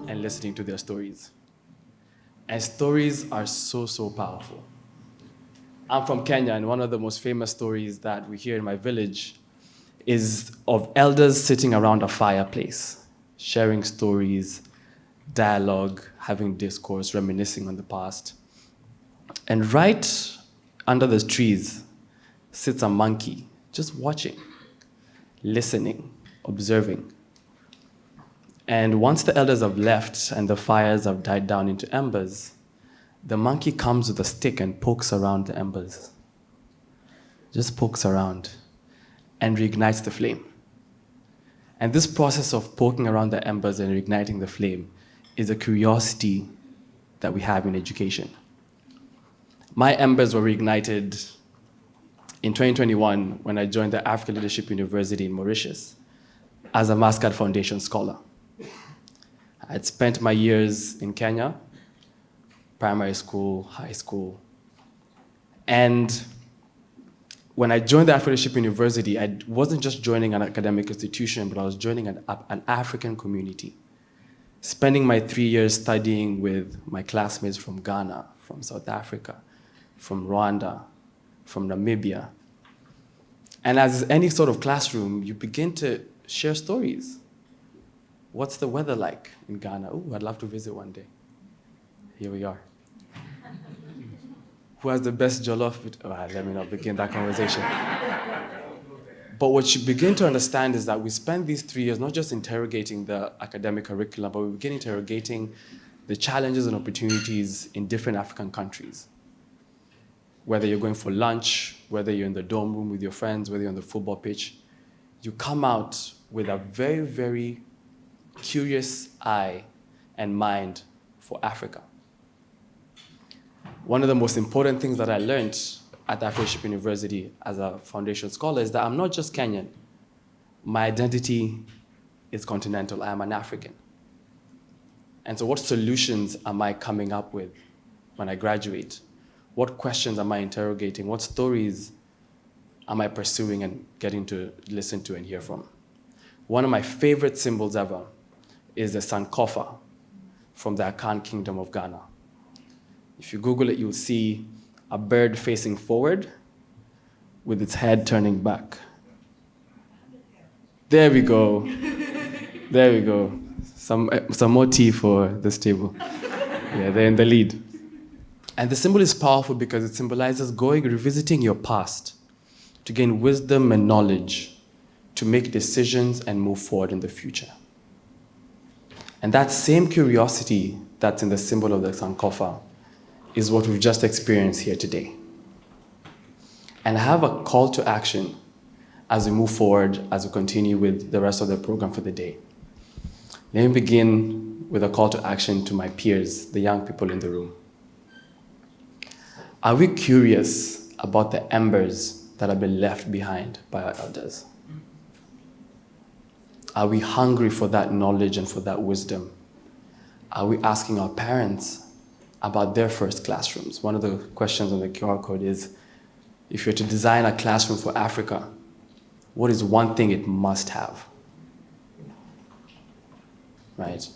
And listening to their stories. And stories are so, so powerful. I'm from Kenya, and one of the most famous stories that we hear in my village is of elders sitting around a fireplace, sharing stories, dialogue, having discourse, reminiscing on the past. And right under the trees sits a monkey, just watching, listening, observing. And once the elders have left and the fires have died down into embers, the monkey comes with a stick and pokes around the embers. Just pokes around and reignites the flame. And this process of poking around the embers and reigniting the flame is a curiosity that we have in education. My embers were reignited in 2021 when I joined the African Leadership University in Mauritius as a Mascot Foundation scholar. I'd spent my years in Kenya, primary school, high school, and when I joined the African Leadership University, I wasn't just joining an academic institution, but I was joining an African community. Spending my 3 years studying with my classmates from Ghana, from South Africa, from Rwanda, from Namibia. And as any sort of classroom, you begin to share stories. What's the weather like in Ghana? Oh, I'd love to visit one day. Here we are. Who has the best jollof? Let me not begin that conversation. But what you begin to understand is that we spend these 3 years not just interrogating the academic curriculum, but we begin interrogating the challenges and opportunities in different African countries. Whether you're going for lunch, whether you're in the dorm room with your friends, whether you're on the football pitch, you come out with a very, very curious eye and mind for Africa. One of the most important things that I learned at the African Leadership University as a foundation scholar is that I'm not just Kenyan. My identity is continental. I am an African. And so what solutions am I coming up with when I graduate? What questions am I interrogating? What stories am I pursuing and getting to listen to and hear from? One of my favorite symbols ever is the Sankofa from the Akan kingdom of Ghana. If you Google it, you'll see a bird facing forward with its head turning back. There we go. There we go. Some more tea for this table. Yeah, they're in the lead. And the symbol is powerful because it symbolizes revisiting your past to gain wisdom and knowledge to make decisions and move forward in the future. And that same curiosity that's in the symbol of the Sankofa is what we've just experienced here today. And I have a call to action as we move forward, as we continue with the rest of the program for the day. Let me begin with a call to action to my peers, the young people in the room. Are we curious about the embers that have been left behind by our elders? Are we hungry for that knowledge and for that wisdom? Are we asking our parents about their first classrooms? One of the questions on the QR code is, if you're to design a classroom for Africa, what is one thing it must have? Right?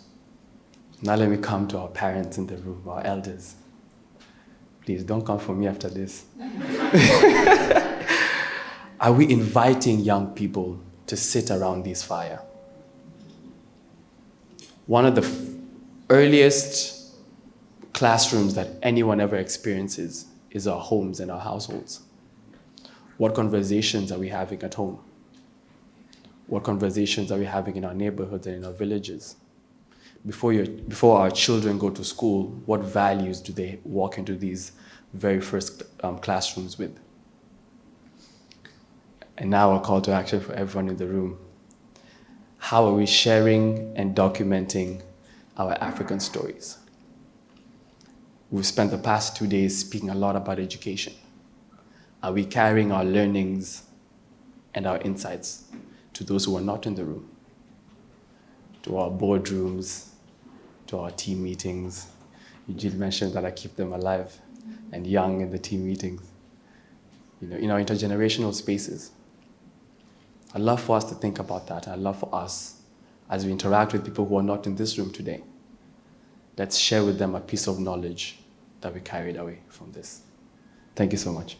Now let me come to our parents in the room, our elders. Please don't come for me after this. Are we inviting young people to sit around this fire? One of the earliest classrooms that anyone ever experiences is our homes and our households. What conversations are we having at home? What conversations are we having in our neighborhoods and in our villages? Before our children go to school, what values do they walk into these very first classrooms with? And now a call to action for everyone in the room. How are we sharing and documenting our African stories? We've spent the past 2 days speaking a lot about education. Are we carrying our learnings and our insights to those who are not in the room? To our boardrooms, to our team meetings. Eugene mentioned that I keep them alive and young in the team meetings. In our intergenerational spaces. I'd love for us to think about that. I'd love for us, as we interact with people who are not in this room today, let's share with them a piece of knowledge that we carried away from this. Thank you so much.